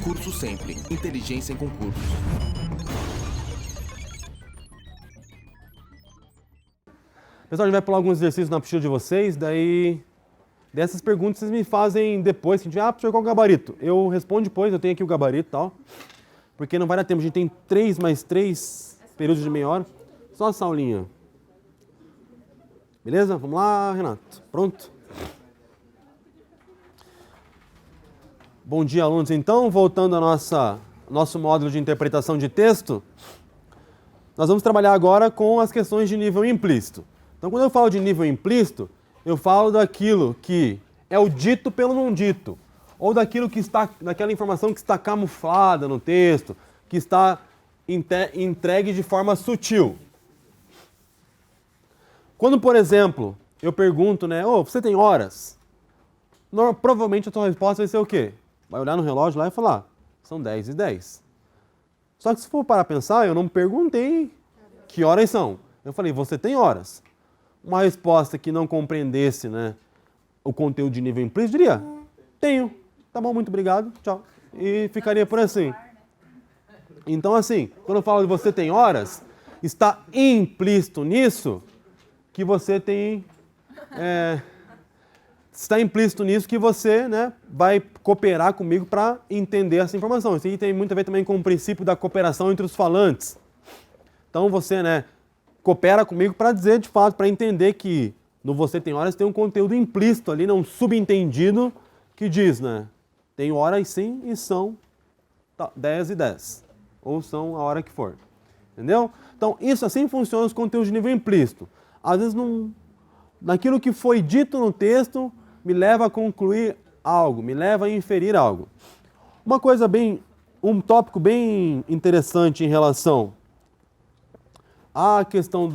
Curso Sempre. Inteligência em concursos. Pessoal, a gente vai pular alguns exercícios na apostila de vocês, daí dessas perguntas vocês me fazem depois, que a gente, professor, qual é o gabarito? Eu respondo depois, eu tenho aqui o gabarito e tal, porque não vai dar tempo, a gente tem 3 mais 3 períodos de meia hora, só essa aulinha. Beleza? Vamos lá, Renato. Pronto? Bom dia, alunos. Então, voltando ao nosso módulo de interpretação de texto, nós vamos trabalhar agora com as questões de nível implícito. Então, quando eu falo de nível implícito, eu falo daquilo que é o dito pelo não dito, ou daquilo que está, daquela informação que está camuflada no texto, que está entregue de forma sutil. Quando, por exemplo, eu pergunto, né, você tem horas? Provavelmente a sua resposta vai ser o quê? Vai olhar no relógio lá e falar, são 10h10. Só que se for parar a pensar, eu não perguntei que horas são. Eu falei, você tem horas? Uma resposta que não compreendesse, né, o conteúdo de nível implícito, diria, tenho. Tá bom, muito obrigado, tchau. E ficaria por assim. Então, assim, quando eu falo de você tem horas, está implícito nisso que você tem... está implícito nisso que você, né, vai cooperar comigo para entender essa informação. Isso aí tem muito a ver também com o princípio da cooperação entre os falantes. Então você, né, coopera comigo para dizer de fato, para entender que no você tem horas tem um conteúdo implícito ali, um subentendido que diz, né, tem horas sim e são 10h10. Ou são a hora que for. Entendeu? Então isso assim funciona os conteúdos de nível implícito. Às vezes naquilo que foi dito no texto me leva a concluir algo, me leva a inferir algo. Um tópico bem interessante em relação à questão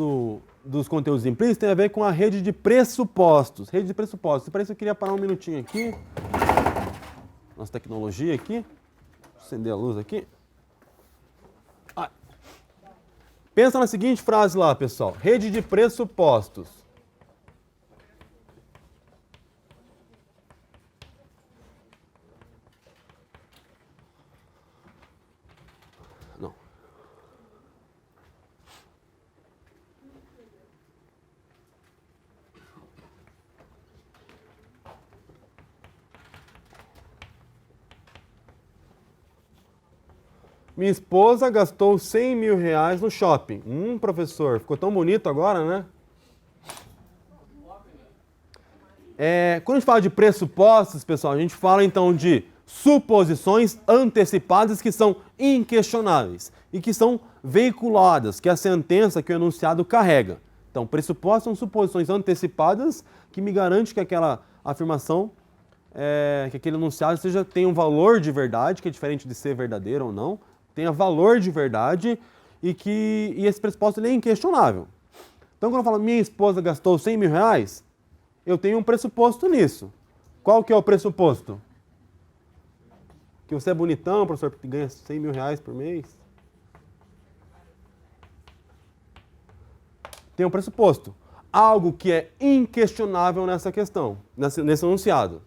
dos conteúdos implícitos tem a ver com a rede de pressupostos. Rede de pressupostos. Para isso eu queria parar um minutinho aqui. Nossa tecnologia aqui. Acender a luz aqui. Pensa na seguinte frase lá, pessoal. Rede de pressupostos. Não. Minha esposa gastou 100 mil reais no shopping. Professor, ficou tão bonito agora, né? Quando a gente fala de pressupostos, pessoal, a gente fala então de suposições antecipadas que são inquestionáveis e que são veiculadas, que é a sentença que o enunciado carrega. Então, pressupostos são suposições antecipadas que me garante que aquela afirmação, que aquele enunciado tenha um valor de verdade, que é diferente de ser verdadeiro ou não, tenha valor de verdade e esse pressuposto ele é inquestionável. Então, quando eu falo minha esposa gastou 100 mil reais, eu tenho um pressuposto nisso. Qual que é o pressuposto? Que você é bonitão, professor, que ganha 100 mil reais por mês. Tem um pressuposto. Algo que é inquestionável nessa questão, nesse enunciado.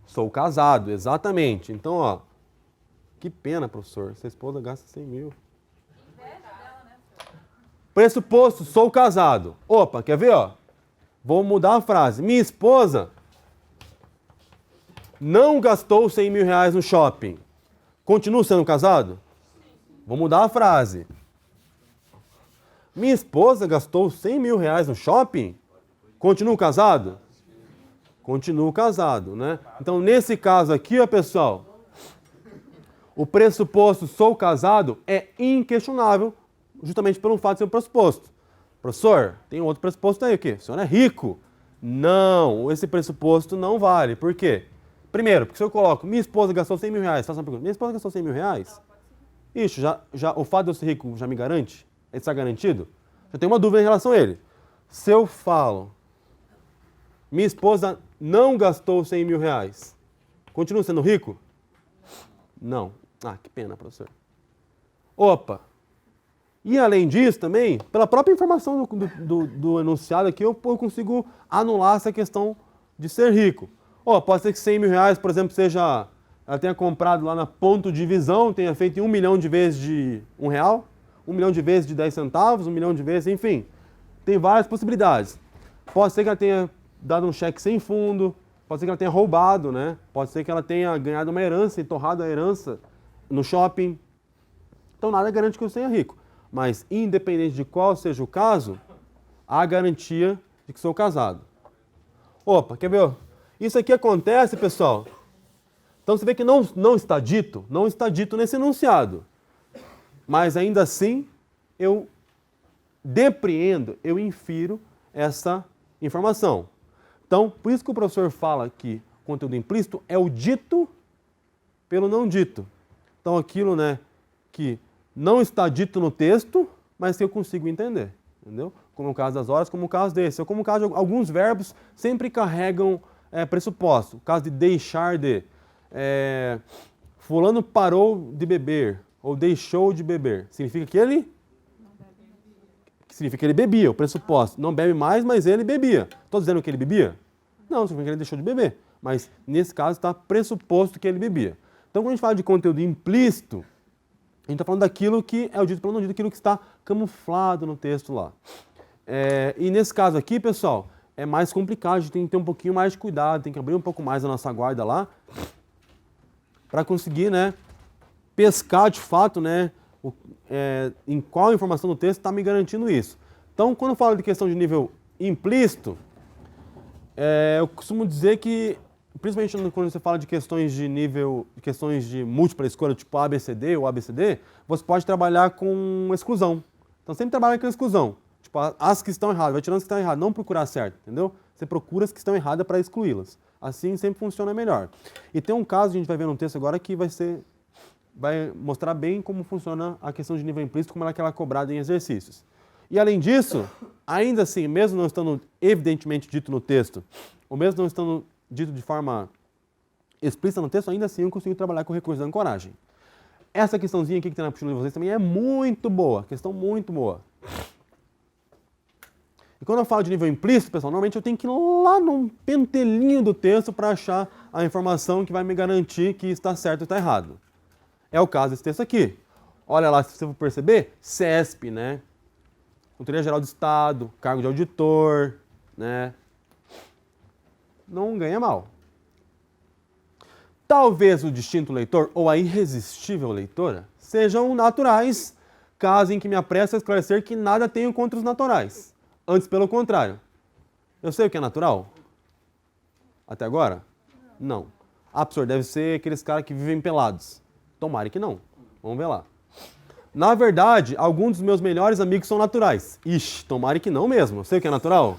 Sou casado, exatamente. Então, ó, que pena, professor, sua esposa gasta 100 mil. Pressuposto, sou casado. Opa, quer ver, ó? Vou mudar a frase. Minha esposa não gastou 100 mil reais no shopping. Continuo sendo casado? Vou mudar a frase. Minha esposa gastou 100 mil reais no shopping? Continuo casado? Continuo casado, né? Então, nesse caso aqui, ó, pessoal, o pressuposto sou casado é inquestionável, justamente pelo fato de ser um pressuposto. Professor, tem outro pressuposto aí, o quê? O senhor é rico? Não, esse pressuposto não vale. Por quê? Primeiro, porque se eu coloco, minha esposa gastou 100 mil reais, faço uma pergunta, minha esposa gastou 100 mil reais? Isso, já, o fato de eu ser rico já me garante? Ele está garantido? Eu tenho uma dúvida em relação a ele. Se eu falo, minha esposa não gastou 100 mil reais, continuo sendo rico? Não. Que pena, professor. Opa! E além disso também, pela própria informação do enunciado aqui, eu consigo anular essa questão de ser rico. Pode ser que 100 mil reais, por exemplo, seja ela tenha comprado lá na ponto de visão, tenha feito em 1 milhão de vezes de R$1, 1 milhão de vezes de 10 centavos, 1 milhão de vezes, enfim. Tem várias possibilidades. Pode ser que ela tenha dado um cheque sem fundo, pode ser que ela tenha roubado, né? Pode ser que ela tenha ganhado uma herança e torrado a herança no shopping. Então nada garante que eu seja rico. Mas independente de qual seja o caso, há garantia de que sou casado. Opa, quer ver? Isso aqui acontece, pessoal. Então você vê que não está dito nesse enunciado. Mas ainda assim, eu depreendo, eu infiro essa informação. Então, por isso que o professor fala que o conteúdo implícito é o dito pelo não dito. Então, aquilo, né, que não está dito no texto, mas que eu consigo entender. Entendeu? Como o caso das horas, como o caso desse. Ou como o caso de alguns verbos sempre carregam pressuposto. O caso de deixar de. Fulano parou de beber, ou deixou de beber. Significa que ele? Significa que ele bebia, o pressuposto. Não bebe mais, mas ele bebia. Estou dizendo que ele bebia? Não, significa que ele deixou de beber. Mas nesse caso está pressuposto que ele bebia. Então quando a gente fala de conteúdo implícito, a gente está falando daquilo que é o dito pelo não dito, aquilo que está camuflado no texto lá. E nesse caso aqui, pessoal, é mais complicado, a gente tem que ter um pouquinho mais de cuidado, tem que abrir um pouco mais a nossa guarda lá, para conseguir, né, pescar de fato, né, em qual informação do texto está me garantindo isso. Então, quando eu falo de questão de nível implícito, eu costumo dizer que, principalmente quando você fala de questões de nível, questões de múltipla escolha, tipo ABCD ou ABCD, você pode trabalhar com exclusão. Então, sempre trabalha com exclusão. Tipo, as que estão erradas, vai tirando as que estão erradas, não procurar certo, entendeu? Você procura as que estão erradas para excluí-las. Assim sempre funciona melhor. E tem um caso, a gente vai ver no texto agora, que vai mostrar bem como funciona a questão de nível implícito, como ela é cobrada em exercícios. E além disso, ainda assim, mesmo não estando evidentemente dito no texto, ou mesmo não estando dito de forma explícita no texto, ainda assim eu consigo trabalhar com o recurso da ancoragem. Essa questãozinha aqui que tem na apostila de vocês também é muito boa, questão muito boa. E quando eu falo de nível implícito, pessoal, normalmente eu tenho que ir lá num pentelinho do texto para achar a informação que vai me garantir que está certo ou está errado. É o caso desse texto aqui. Olha lá, se você for perceber, CESP, né? Controladoria Geral do Estado, cargo de auditor, né? Não ganha mal. Talvez o distinto leitor ou a irresistível leitora sejam naturais, caso em que me apresse a esclarecer que nada tenho contra os naturais. Antes, pelo contrário. Eu sei o que é natural? Até agora? Não. Ah, professor, deve ser aqueles caras que vivem pelados. Tomara que não. Vamos ver lá. Na verdade, alguns dos meus melhores amigos são naturais. Ixi, tomara que não mesmo. Eu sei o que é natural?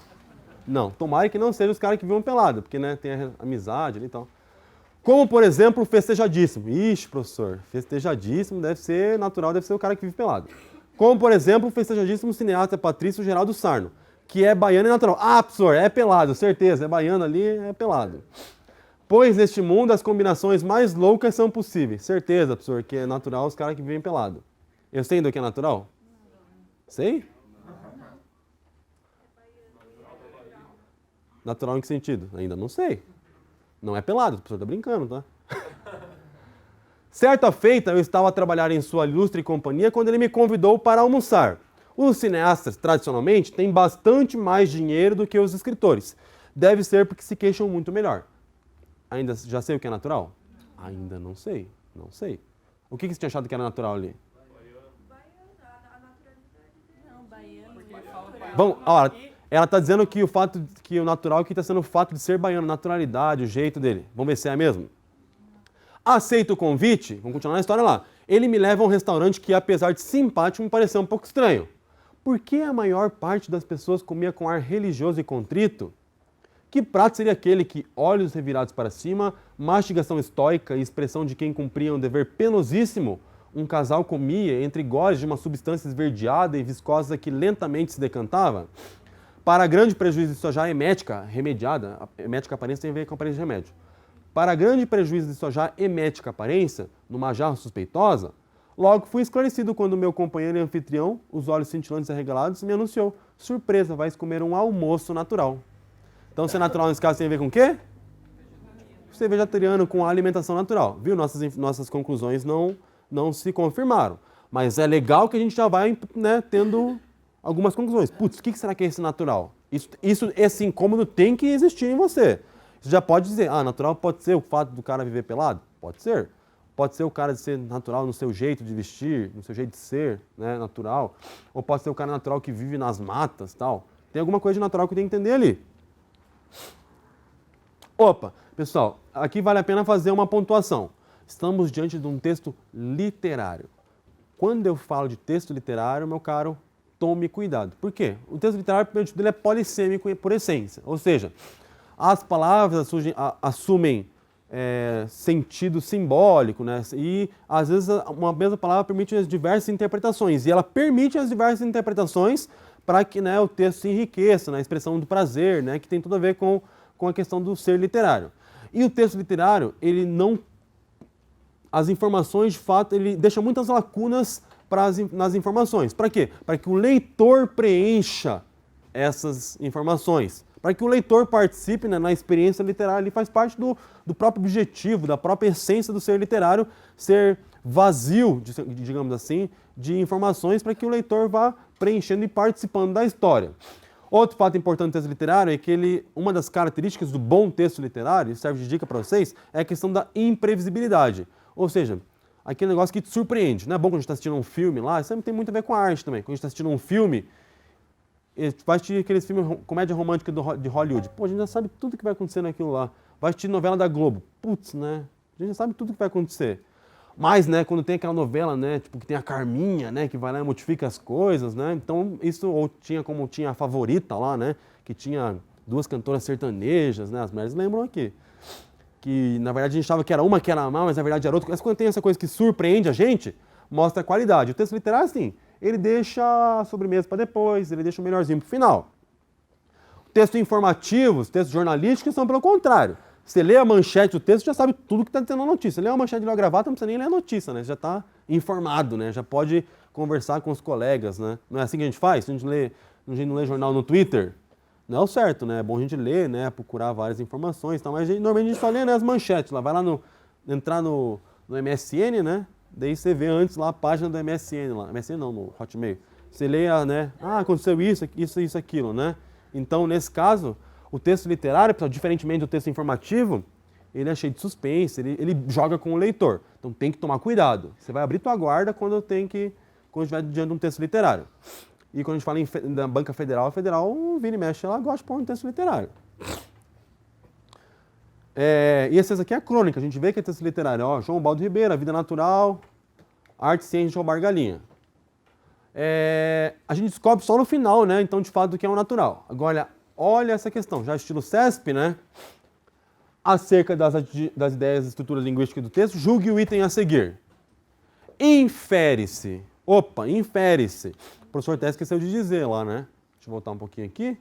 Não. Tomara que não sejam os caras que vivem pelados, porque, né, tem a amizade ali e tal. Como, por exemplo, o festejadíssimo. Ixi, professor, festejadíssimo deve ser natural, deve ser o cara que vive pelado. Como, por exemplo, o festejadíssimo cineasta Patrício Geraldo Sarno, que é baiano e natural. Ah, professor, é pelado, certeza, é baiano ali, é pelado. Pois neste mundo as combinações mais loucas são possíveis. Certeza, professor, que é natural os caras que vivem pelado. Eu sei do que é natural? Sei? Natural em que sentido? Ainda não sei. Não é pelado, o professor está brincando, tá? Certa feita, eu estava a trabalhar em sua ilustre companhia quando ele me convidou para almoçar. Os cineastas, tradicionalmente, têm bastante mais dinheiro do que os escritores. Deve ser porque se queixam muito melhor. Ainda já sei o que é natural? Ainda não sei. Não sei. O que você tinha achado que era natural ali? Bom, olha, ela está dizendo que o natural aqui está sendo o fato de ser baiano, naturalidade, o jeito dele. Vamos ver se é mesmo? Aceito o convite, vamos continuar na história lá. Ele me leva a um restaurante que, apesar de simpático, me pareceu um pouco estranho. Por que a maior parte das pessoas comia com ar religioso e contrito? Que prato seria aquele que, olhos revirados para cima, mastigação estoica e expressão de quem cumpria um dever penosíssimo, um casal comia entre goles de uma substância esverdeada e viscosa que lentamente se decantava? Para grande prejuízo de sua já emética remediada, a emética aparência tem a ver com a aparência de remédio. Para grande prejuízo de sua já emética aparência, numa jarra suspeitosa, logo fui esclarecido quando meu companheiro e anfitrião, os olhos cintilantes e arregalados, me anunciou: surpresa, vais comer um almoço natural. Então, se é natural nesse caso tem a ver com o quê? ser vegetariano com a alimentação natural. Viu? Nossas conclusões não se confirmaram. Mas é legal que a gente já vai, né, tendo algumas conclusões. Putz, o que será que é esse natural? Esse incômodo tem que existir em você. Você já pode dizer, natural pode ser o fato do cara viver pelado? Pode ser. Pode ser o cara de ser natural no seu jeito de vestir, no seu jeito de ser, né, natural. Ou pode ser o cara natural que vive nas matas, tal. Tem alguma coisa de natural que tem que entender ali. Opa, pessoal, aqui vale a pena fazer uma pontuação. Estamos diante de um texto literário. Quando eu falo de texto literário, meu caro, tome cuidado. Por quê? O texto literário, primeiro dele, é polissêmico por essência. Ou seja, as palavras assumem sentido simbólico, né? E às vezes uma mesma palavra permite as diversas interpretações. E ela permite as diversas interpretações para que, né, o texto se enriqueça na expressão do prazer, né, que tem tudo a ver com a questão do ser literário. E o texto literário, ele não... As informações, de fato, ele deixa muitas lacunas nas informações. Para quê? Para que o leitor preencha essas informações. Para que o leitor participe, né, na experiência literária. Ele faz parte do próprio objetivo, da própria essência do ser literário, ser vazio, digamos assim, de informações para que o leitor vá preenchendo e participando da história. Outro fato importante do texto literário é que uma das características do bom texto literário, e serve de dica para vocês, é a questão da imprevisibilidade. Ou seja, aquele negócio que te surpreende. Não é bom quando a gente está assistindo um filme lá, isso tem muito a ver com a arte também. Quando a gente está assistindo um filme, vai assistir aqueles filmes, comédia romântica de Hollywood. Pô, a gente já sabe tudo que vai acontecer naquilo lá. Vai assistir novela da Globo. Putz, né? A gente já sabe tudo que vai acontecer. Mas, né, quando tem aquela novela, né, tipo, que tem a Carminha, né, que vai lá e modifica as coisas, né, então isso, ou como tinha a Favorita lá, né, que tinha 2 cantoras sertanejas, né, as mulheres lembram aqui, que na verdade a gente achava que era uma que era má, mas na verdade era outra. Mas quando tem essa coisa que surpreende a gente, mostra a qualidade. O texto literário, assim, ele deixa a sobremesa para depois, ele deixa o melhorzinho para o final. Textos informativos, textos jornalísticos são pelo contrário. Você lê a manchete do texto, já sabe tudo que está dizendo na notícia. Lê a manchete de uma gravata, não precisa nem ler a notícia, né? Já está informado, né? Já pode conversar com os colegas, né? Não é assim que a gente faz? A gente não lê jornal no Twitter, não é o certo, né? É bom a gente ler, né? Procurar várias informações, tá? Mas normalmente a gente só lê, né, as manchetes. Lá vai lá entrar no MSN, né? Daí você vê antes lá a página do MSN lá. MSN não, no Hotmail. Você lê, né? Aconteceu isso, aquilo, né? Então, nesse caso, o texto literário, diferentemente do texto informativo, ele é cheio de suspense, ele joga com o leitor. Então tem que tomar cuidado. Você vai abrir tua guarda quando estiver diante de um texto literário. E quando a gente fala da banca federal, a federal vira e mexe, ela gosta de pôr um texto literário. E esse aqui é a crônica, a gente vê que é texto literário. Ó, João Baldo Ribeiro, A Vida Natural, Arte e Ciência de Roubar Galinha. A gente descobre só no final, né? Então, de fato, do que é o natural. Agora, olha essa questão, já estilo CESP, né? Acerca das ideias e estruturas linguísticas do texto, julgue o item a seguir. Infere-se. O professor até esqueceu de dizer lá, né? Deixa eu voltar um pouquinho aqui.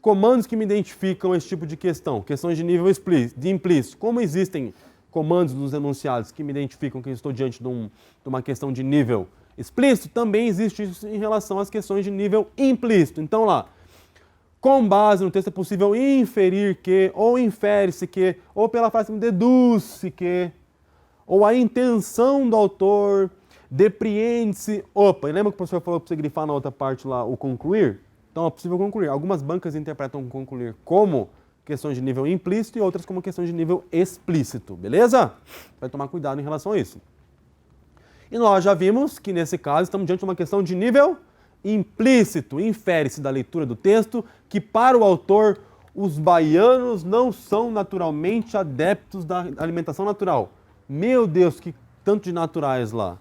Comandos que me identificam esse tipo de questão. Questões de nível implícito. Como existem comandos nos enunciados que me identificam que eu estou diante de uma questão de nível explícito, também existe isso em relação às questões de nível implícito. Então lá, com base no texto é possível inferir que, ou infere-se que, ou pela frase deduz-se que, ou a intenção do autor, depreende-se. E lembra que o professor falou para você grifar na outra parte lá o concluir? Então é possível concluir. Algumas bancas interpretam concluir como questões de nível implícito e outras como questões de nível explícito, beleza? Vai tomar cuidado em relação a isso. E nós já vimos que nesse caso estamos diante de uma questão de nível implícito. Infere-se da leitura do texto que para o autor os baianos não são naturalmente adeptos da alimentação natural. Meu Deus, que tanto de naturais lá.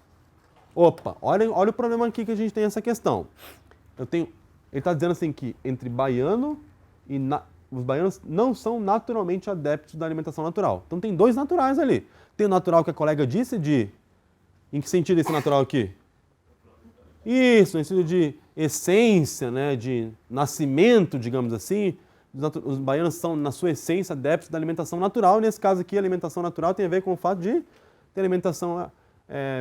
Olha o problema aqui que a gente tem essa questão. Ele está dizendo assim que entre baiano e os baianos não são naturalmente adeptos da alimentação natural. Então tem 2 naturais ali. Tem o natural que a colega disse em que sentido esse natural aqui? Isso, no sentido de essência, né, de nascimento, digamos assim. Os baianos são, na sua essência, adeptos da alimentação natural. Nesse caso aqui, a alimentação natural tem a ver com o fato de ter alimentação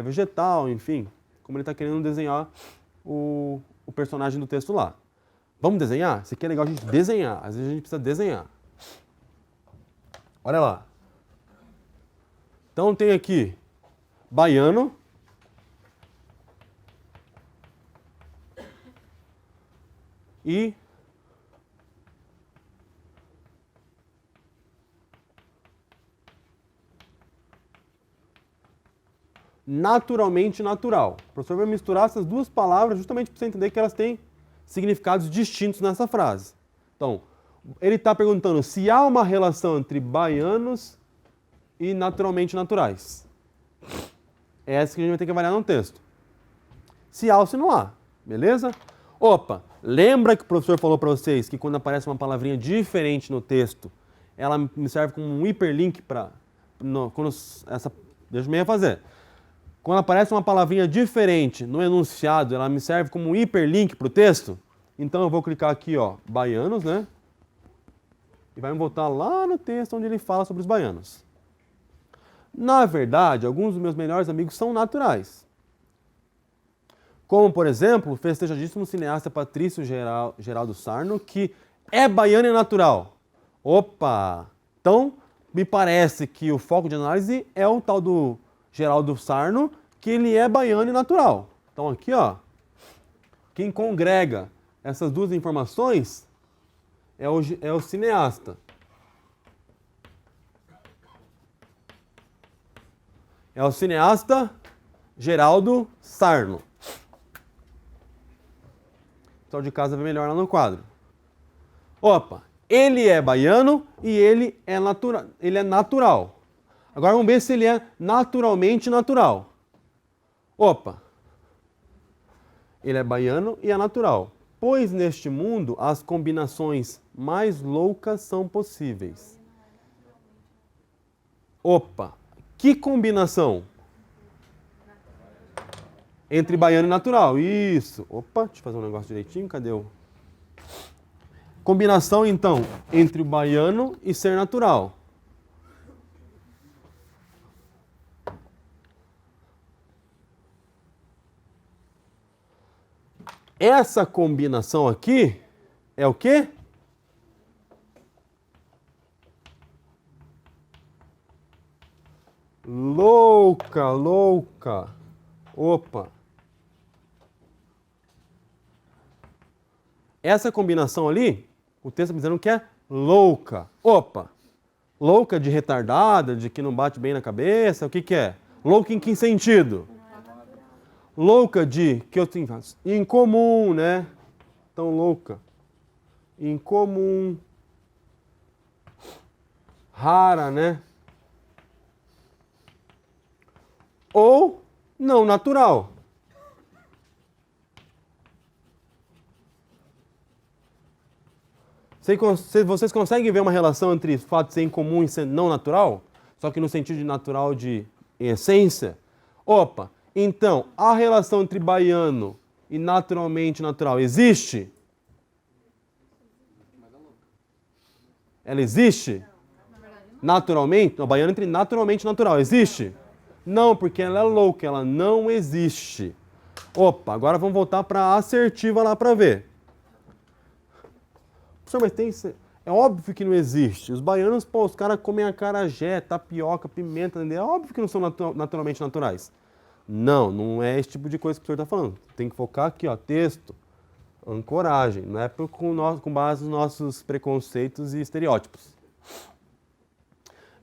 vegetal, enfim. Como ele está querendo desenhar o personagem do texto lá. Vamos desenhar? Isso aqui é legal a gente desenhar. Às vezes a gente precisa desenhar. Olha lá. Então tem aqui baiano, e naturalmente natural. O professor vai misturar essas duas palavras justamente para você entender que elas têm significados distintos nessa frase. Então, ele está perguntando se há uma relação entre baianos e naturalmente naturais. É essa que a gente vai ter que avaliar no texto. Se há ou se não há, beleza? Opa, lembra que o professor falou para vocês que quando aparece uma palavrinha diferente no texto, ela me serve como um hiperlink para... Deixa eu fazer. Quando aparece uma palavrinha diferente no enunciado, ela me serve como um hiperlink para o texto? Então eu vou clicar aqui, ó, baianos, né? E vai me voltar lá no texto onde ele fala sobre os baianos. Na verdade, alguns dos meus melhores amigos são naturais. Como, por exemplo, o festejadíssimo cineasta Patrício Geraldo Sarno, que é baiano e natural. Opa! Então, me parece que o foco de análise é o tal do Geraldo Sarno, que ele é baiano e natural. Então aqui, ó, quem congrega essas duas informações é o cineasta. É o cineasta Geraldo Sarno. Então de casa vem melhor lá no quadro. Opa, ele é baiano e ele é natural. Agora vamos ver se ele é naturalmente natural. Opa, ele é baiano e é natural. Pois neste mundo as combinações mais loucas são possíveis. Opa, que combinação? Entre baiano e natural, isso. Opa, deixa eu fazer um negócio direitinho, cadê o... Combinação, então, entre o baiano e ser natural. Essa combinação aqui é o quê? Louca, louca. Opa. Essa combinação ali, o texto está dizendo que é louca. Opa. Louca de retardada, de que não bate bem na cabeça, o que que é? Louca em que sentido? Louca de, que eu tenho, incomum, né? Então, louca. Incomum. Rara, né? Ou não natural. Vocês conseguem ver uma relação entre o fato de ser incomum e ser não natural? Só que no sentido de natural de essência? Opa, então, a relação entre baiano e naturalmente natural existe? Ela existe? Naturalmente? Não, baiano entre naturalmente e natural. Existe? Não, porque ela é louca, ela não existe. Opa, agora vamos voltar para a assertiva lá para ver. Professor, mas é óbvio que não existe. Os baianos, pô, os caras comem acarajé, tapioca, pimenta, entendeu? É óbvio que não são naturalmente naturais. Não, não é esse tipo de coisa que o senhor está falando. Tem que focar aqui, ó, texto, ancoragem. Não é com base nos nossos preconceitos e estereótipos.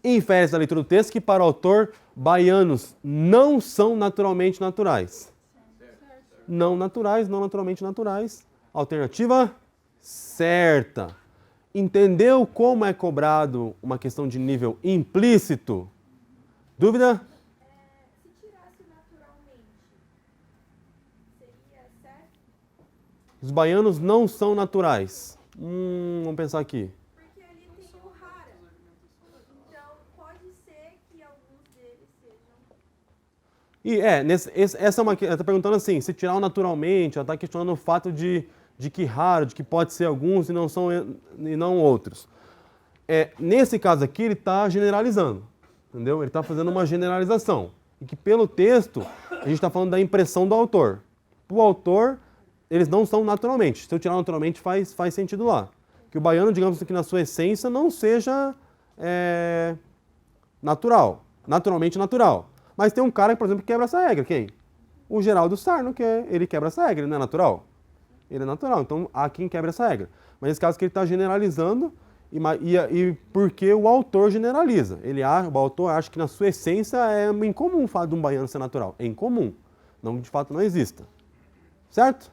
Infere-se da leitura do texto que, para o autor, baianos não são naturalmente naturais. Não naturais, não naturalmente naturais. Alternativa certa. Entendeu como é cobrado uma questão de nível implícito? Dúvida? Se tirasse naturalmente, seria certo? Os baianos não são naturais. Vamos pensar aqui. Porque ali tem o rara. Então, pode ser que alguns deles sejam... Essa é uma... Ela está perguntando assim, se tirar o naturalmente, ela está questionando o fato de que raro, de que pode ser alguns e não outros. Nesse caso aqui, ele está generalizando, entendeu? Ele está fazendo uma generalização. E que pelo texto, a gente está falando da impressão do autor. Para o autor, eles não são naturalmente. Se eu tirar naturalmente, faz sentido lá. Que o baiano, digamos que na sua essência, não seja natural, naturalmente natural. Mas tem um cara, por exemplo, que quebra essa regra. Quem? O Geraldo Sarno, ele quebra essa regra, ele não é natural? Ele é natural, então há quem quebra essa regra. Mas nesse caso que ele está generalizando, e porque o autor generaliza. O autor acha que na sua essência é incomum o fato de um baiano ser natural. É incomum, não que de fato não exista. Certo?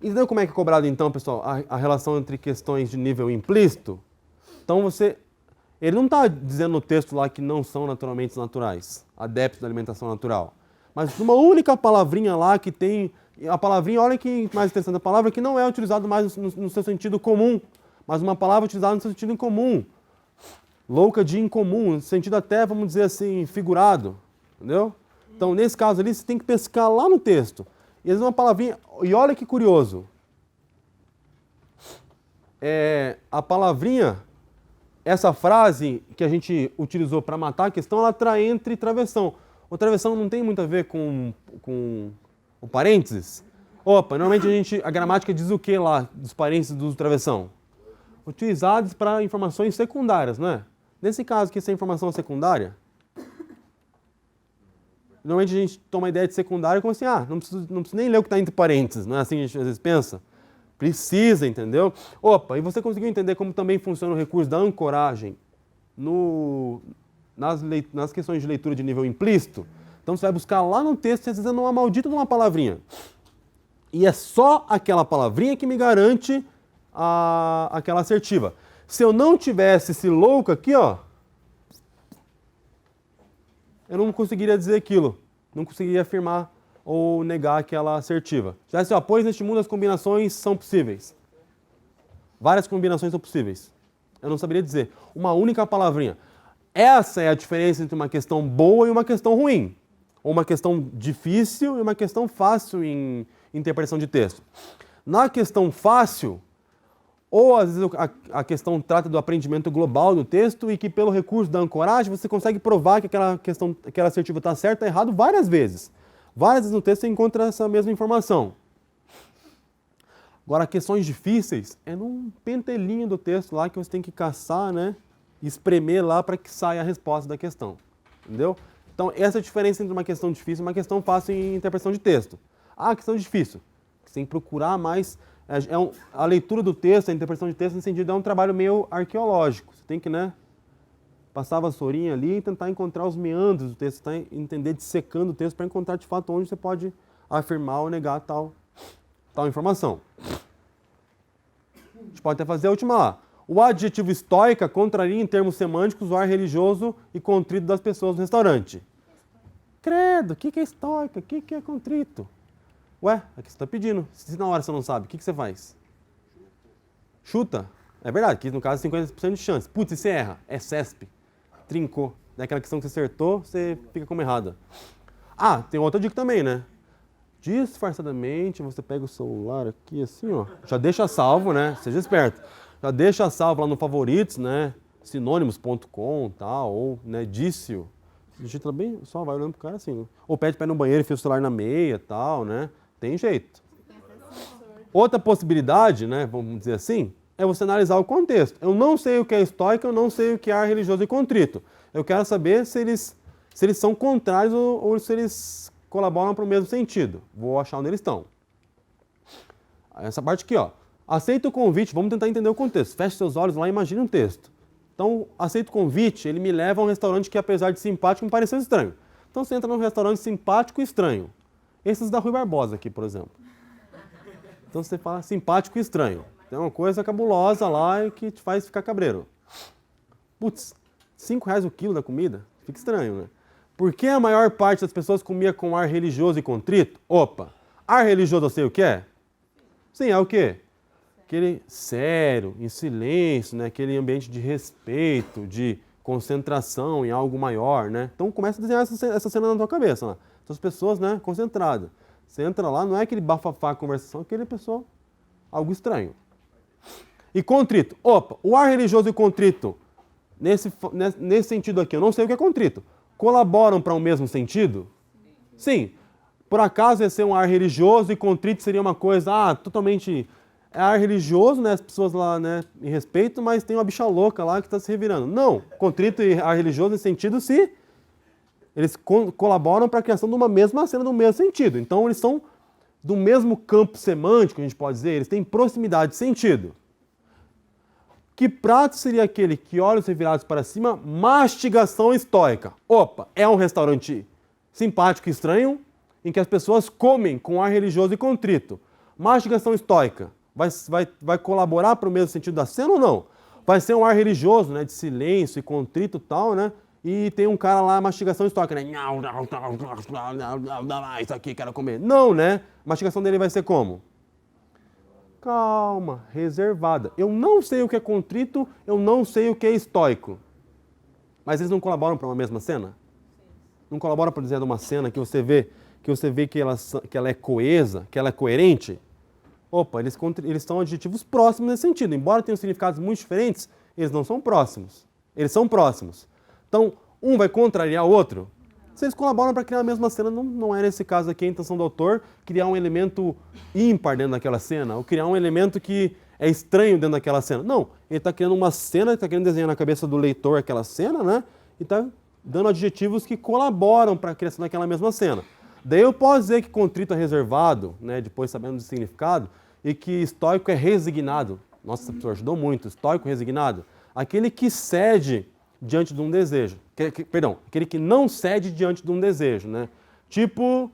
Entendeu como é que é cobrado então, pessoal, a relação entre questões de nível implícito? Então ele não está dizendo no texto lá que não são naturalmente naturais, adeptos da alimentação natural. Mas uma única palavrinha lá que tem, a palavrinha, olha que mais interessante, a palavra que não é utilizada mais no seu sentido comum, mas uma palavra utilizada no seu sentido incomum. Louca de incomum, no sentido até, vamos dizer assim, figurado. Entendeu? Então, nesse caso ali, você tem que pescar lá no texto. E às vezes uma palavrinha, e olha que curioso. A palavrinha, essa frase que a gente utilizou para matar a questão, ela está entre travessão. O travessão não tem muito a ver com o parênteses. Opa, normalmente a gramática diz o que lá dos parênteses do travessão? Utilizados para informações secundárias, não é? Nesse caso aqui, essa informação secundária, normalmente a gente toma a ideia de secundária como assim, não preciso nem ler o que está entre parênteses, não é assim que a gente às vezes pensa? Precisa, entendeu? Opa, e você conseguiu entender como também funciona o recurso da ancoragem nas questões de leitura de nível implícito? Então você vai buscar lá no texto, às vezes uma maldita de uma palavrinha. E é só aquela palavrinha que me garante aquela assertiva. Se eu não tivesse esse louco aqui, ó, eu não conseguiria dizer aquilo. Não conseguiria afirmar ou negar aquela assertiva. Já disse, pois neste mundo as combinações são possíveis. Várias combinações são possíveis. Eu não saberia dizer. Uma única palavrinha. Essa é a diferença entre uma questão boa e uma questão ruim. Ou uma questão difícil e uma questão fácil em interpretação de texto. Na questão fácil, ou às vezes a questão trata do aprendimento global do texto e que pelo recurso da ancoragem você consegue provar que aquela assertiva está certa ou errado várias vezes. Várias vezes no texto você encontra essa mesma informação. Agora, questões difíceis é num pentelinho do texto lá que você tem que caçar, né? E espremer lá para que saia a resposta da questão. Entendeu? Então, essa é a diferença entre uma questão difícil e uma questão fácil em interpretação de texto. Questão difícil. Você tem que procurar mais. A leitura do texto, a interpretação de texto, nesse sentido, é um trabalho meio arqueológico. Você tem que, passar a vassourinha ali e tentar encontrar os meandros do texto, entender dissecando o texto para encontrar, de fato, onde você pode afirmar ou negar tal informação. A gente pode até fazer a última lá. O adjetivo estoica contraria em termos semânticos o ar religioso e contrito das pessoas no restaurante. Credo, o que é estoica? O que é contrito? Ué, aqui você está pedindo. Se na hora você não sabe, o que você faz? Chuta. É verdade, que no caso 50% de chance. Putz, e você erra. É CESP. Trincou. Daquela questão que você acertou, você fica como errada. Tem outra dica também, né? Disfarçadamente, você pega o celular aqui assim, ó. Já deixa salvo, né? Seja esperto. Já deixa salvo lá no favoritos, né? Sinônimos.com, tal, ou, né, Dício. Digita bem, só vai olhando pro cara assim. Ou pede para ir no banheiro e fia o celular na meia, tal, né? Tem jeito. Outra possibilidade, né, vamos dizer assim, é você analisar o contexto. Eu não sei o que é estoico, eu não sei o que é ar religioso e contrito. Eu quero saber se eles são contrários ou se eles colaboram para o mesmo sentido. Vou achar onde eles estão. Essa parte aqui, ó. Aceita o convite, vamos tentar entender o contexto. Feche seus olhos lá e imagine um texto. Então, aceita o convite, ele me leva a um restaurante que, apesar de simpático, me pareceu estranho. Então, você entra num restaurante simpático e estranho. Esses da Rui Barbosa aqui, por exemplo. Então, você fala simpático e estranho. Tem uma coisa cabulosa lá e que te faz ficar cabreiro. Putz, R$5 o quilo da comida? Fica estranho, né? Por que a maior parte das pessoas comia com ar religioso e contrito? Opa, ar religioso eu sei o que é? Sim, é o quê? Aquele sério, em silêncio, né? Aquele ambiente de respeito, de concentração em algo maior, né? Então começa a desenhar essa cena na tua cabeça, né? Então as pessoas, né, concentradas. Você entra lá, não é aquele bafafá conversação, é aquele pessoa, algo estranho. E contrito. Opa, o ar religioso e contrito, nesse sentido aqui, eu não sei o que é contrito. Colaboram para o mesmo sentido? Sim. Por acaso ia ser um ar religioso e contrito seria uma coisa totalmente é ar religioso, né? As pessoas lá, né, em respeito, mas tem uma bicha louca lá que está se revirando. Não, contrito e ar religioso nesse sentido, se eles colaboram para a criação de uma mesma cena, do mesmo sentido. Então, eles são do mesmo campo semântico, a gente pode dizer, eles têm proximidade de sentido. Que prato seria aquele que, olhos revirados para cima, mastigação estoica? Opa, é um restaurante simpático e estranho, em que as pessoas comem com ar religioso e contrito. Mastigação estoica vai colaborar para o mesmo sentido da cena ou não? Vai ser um ar religioso, né, de silêncio e contrito e tal, né? E tem um cara lá, mastigação estoica, né? Isso aqui, quero comer. Não, né? A mastigação dele vai ser como? Calma, reservada. Eu não sei o que é contrito, eu não sei o que é estoico. Mas eles não colaboram para uma mesma cena? Não colaboram para dizer de uma cena que você vê que ela é coesa, que ela é coerente? Opa, eles são adjetivos próximos nesse sentido. Embora tenham significados muito diferentes, eles não são próximos. Eles são próximos. Então, um vai contrariar o outro? Se eles colaboram para criar a mesma cena, não é nesse caso aqui a intenção do autor criar um elemento ímpar dentro daquela cena, ou criar um elemento que é estranho dentro daquela cena. Não, ele está criando uma cena, está querendo desenhar na cabeça do leitor aquela cena, né? E está dando adjetivos que colaboram para a criação daquela mesma cena. Daí eu posso dizer que contrito é reservado, né, depois sabendo do significado, e que estoico é resignado. Nossa, professor, ajudou muito. Estoico, resignado. Aquele que cede diante de um desejo. Perdão, aquele que não cede diante de um desejo, né? Tipo,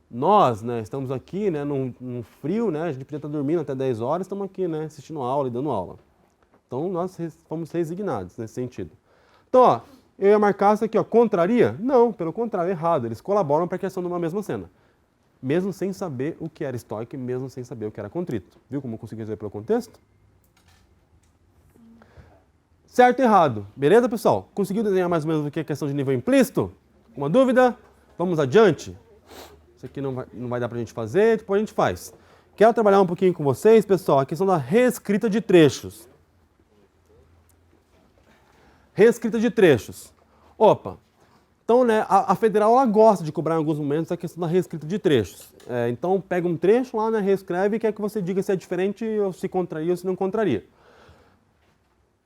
nós, né, estamos aqui, né, num frio, né, a gente podia estar dormindo até 10 horas, estamos aqui, né, assistindo aula e dando aula. Então, nós fomos resignados nesse sentido. Então, ó, eu ia marcar isso aqui, ó, contraria? Não, pelo contrário, errado. Eles colaboram para a criação de uma mesma cena. Mesmo sem saber o que era estoico e mesmo sem saber o que era contrito. Viu como eu consegui resolver pelo contexto? Certo e errado. Beleza, pessoal? Conseguiu desenhar mais ou menos o que é questão de nível implícito? Uma dúvida? Vamos adiante? Isso aqui não vai dar para a gente fazer, depois a gente faz. Quero trabalhar um pouquinho com vocês, pessoal, a questão da reescrita de trechos. Reescrita de trechos. Opa, então, né, a federal ela gosta de cobrar em alguns momentos a questão da reescrita de trechos. Então, pega um trecho lá, né, reescreve e quer que você diga se é diferente ou se contraria ou se não contraria.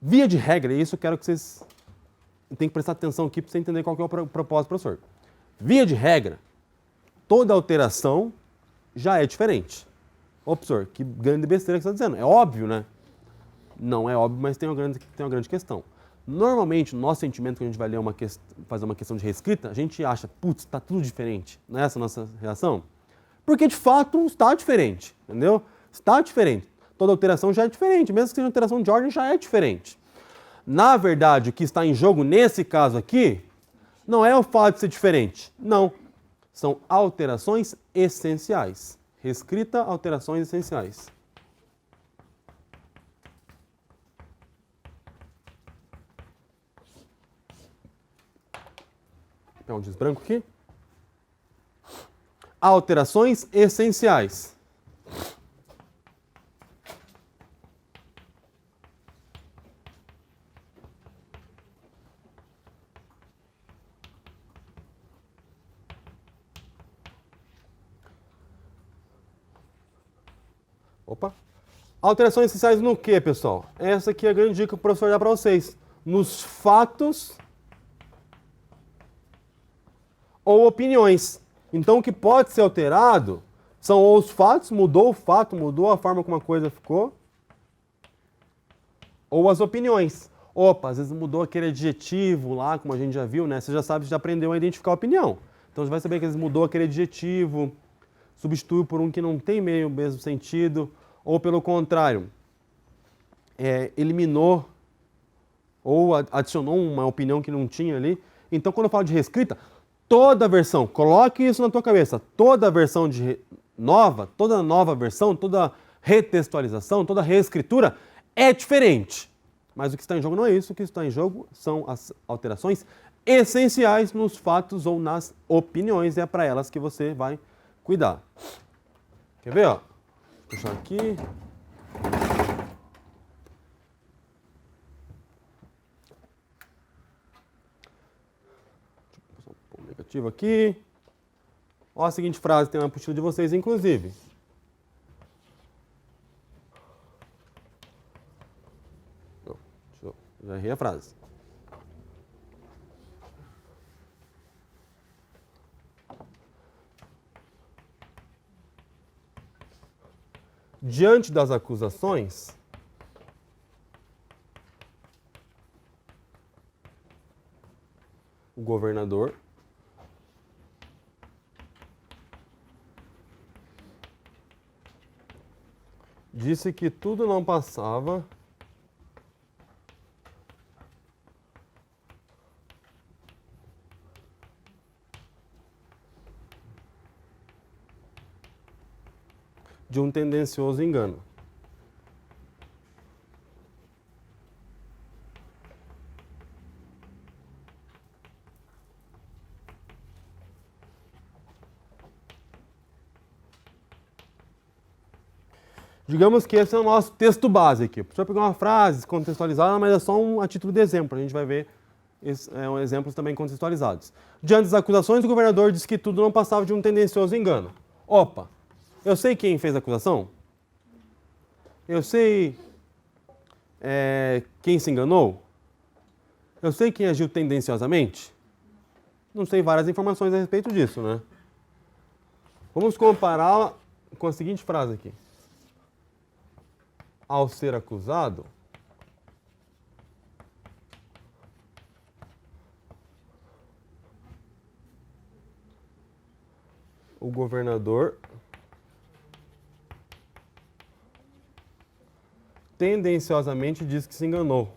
Via de regra, isso eu quero que vocês tenham que prestar atenção aqui para você entender qual que é o propósito do professor. Via de regra, toda alteração já é diferente. Ô, professor, que grande besteira que você está dizendo. É óbvio, né? Não é óbvio, mas tem uma grande questão. Normalmente, o nosso sentimento quando a gente vai ler fazer uma questão de reescrita, a gente acha, putz, está tudo diferente. Não é essa a nossa reação? Porque, de fato, está diferente, entendeu? Está diferente. Toda alteração já é diferente, mesmo que seja alteração de ordem, já é diferente. Na verdade, o que está em jogo nesse caso aqui, não é o fato de ser diferente. Não. São alterações essenciais. Reescrita, alterações essenciais. Vou pegar um desbranco aqui. Alterações essenciais. Opa. Alterações essenciais no que, pessoal? Essa aqui é a grande dica que o professor dá para vocês. Nos fatos ou opiniões. Então, o que pode ser alterado são os fatos, mudou o fato, mudou a forma como a coisa ficou, ou as opiniões. Opa, às vezes mudou aquele adjetivo lá, como a gente já viu, né? Você já sabe, já aprendeu a identificar a opinião. Então, você vai saber que às vezes mudou aquele adjetivo, substituiu por um que não tem meio o mesmo sentido, ou pelo contrário, eliminou ou adicionou uma opinião que não tinha ali. Então, quando eu falo de reescrita, toda versão, coloque isso na tua cabeça, toda versão nova, toda nova versão, toda retextualização, toda reescritura é diferente. Mas o que está em jogo não é isso, o que está em jogo são as alterações essenciais nos fatos ou nas opiniões, é para elas que você vai cuidar. Quer ver, ó? Vou puxar aqui. Negativo aqui. Olha a seguinte frase, tem uma apostila de vocês, inclusive. a frase. Diante das acusações, o governador disse que tudo não passava de um tendencioso engano. Digamos que esse é o nosso texto base aqui. Precisa pegar uma frase contextualizada, mas é só a título de exemplo. A gente vai ver exemplos também contextualizados. Diante das acusações, o governador disse que tudo não passava de um tendencioso engano. Opa! Eu sei quem fez a acusação? Eu sei quem se enganou? Eu sei quem agiu tendenciosamente? Não sei várias informações a respeito disso, né? Vamos compará-la com a seguinte frase aqui. Ao ser acusado, o governador tendenciosamente diz que se enganou.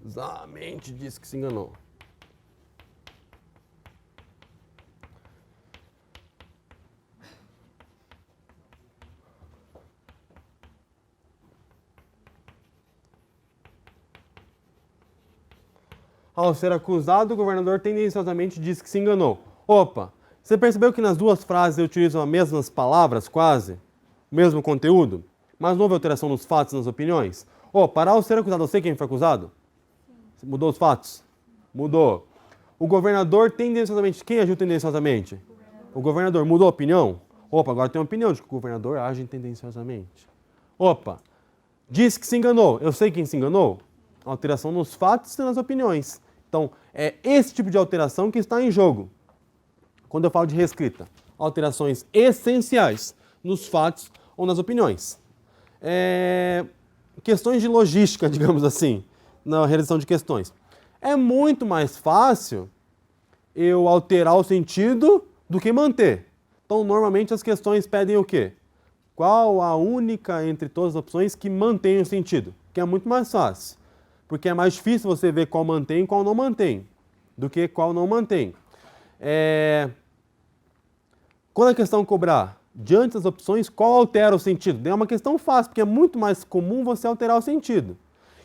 Exatamente diz que se enganou. Ao ser acusado, o governador tendenciosamente diz que se enganou. Opa! Você percebeu que nas duas frases eu utilizo as mesmas palavras, quase? O mesmo conteúdo? Mas não houve alteração nos fatos e nas opiniões? Para ao ser acusado, eu sei quem foi acusado? Sim. Mudou os fatos? Mudou. O governador tendenciosamente, quem agiu tendenciosamente? O governador. Mudou a opinião? Agora tem uma opinião de que o governador age tendenciosamente. Diz que se enganou. Eu sei quem se enganou? Alteração nos fatos e nas opiniões. Então, é esse tipo de alteração que está em jogo. Quando eu falo de reescrita, alterações essenciais nos fatos ou nas opiniões. Questões de logística, digamos assim, na realização de questões. É muito mais fácil eu alterar o sentido do que manter. Então, normalmente as questões pedem o quê? Qual a única entre todas as opções que mantém o sentido? Que é muito mais fácil. Porque é mais difícil você ver qual mantém e qual não mantém, do que qual não mantém. Quando a questão cobrar diante das opções, qual altera o sentido? É uma questão fácil, porque é muito mais comum você alterar o sentido.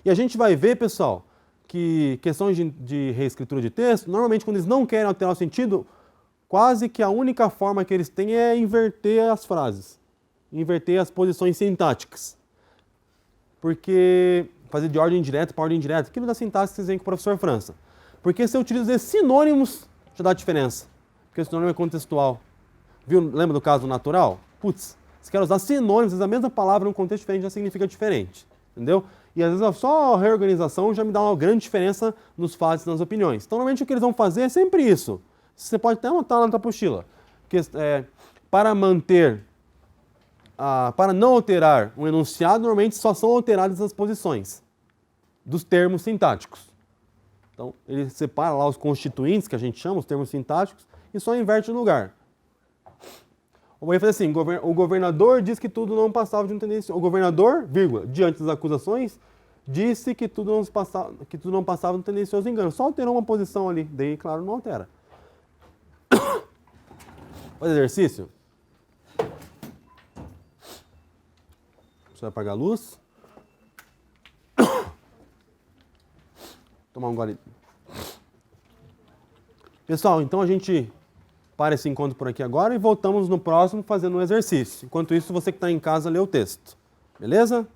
E a gente vai ver, pessoal, que questões de reescritura de texto, normalmente quando eles não querem alterar o sentido, quase que a única forma que eles têm é inverter as frases, inverter as posições sintáticas. Porque fazer de ordem direta para ordem indireta, aquilo da sintaxe que vocês veem com o professor França. Porque se eu utilizo sinônimos, já dá diferença. Porque o sinônimo é contextual. Viu? Lembra do caso natural? Putz, se quer usar sinônimos, a mesma palavra num contexto diferente já significa diferente. Entendeu? E às vezes só a reorganização já me dá uma grande diferença nos fatos e nas opiniões. Então, normalmente o que eles vão fazer é sempre isso. Você pode até anotar lá na tua apostila. Para não alterar um enunciado, normalmente só são alteradas as posições dos termos sintáticos. Então, ele separa lá os constituintes, que a gente chama, os termos sintáticos, e só inverte o lugar. Ou vai fazer assim, o governador diz que tudo não passava de um tendencioso. O governador, vírgula, diante das acusações, disse que tudo não passava de um tendencioso engano. Só alterou uma posição ali, daí, claro, não altera. Faz exercício. Você vai apagar a luz. Tomar um gole. Pessoal, então a gente para esse encontro por aqui agora e voltamos no próximo fazendo um exercício. Enquanto isso, você que está em casa, lê o texto. Beleza?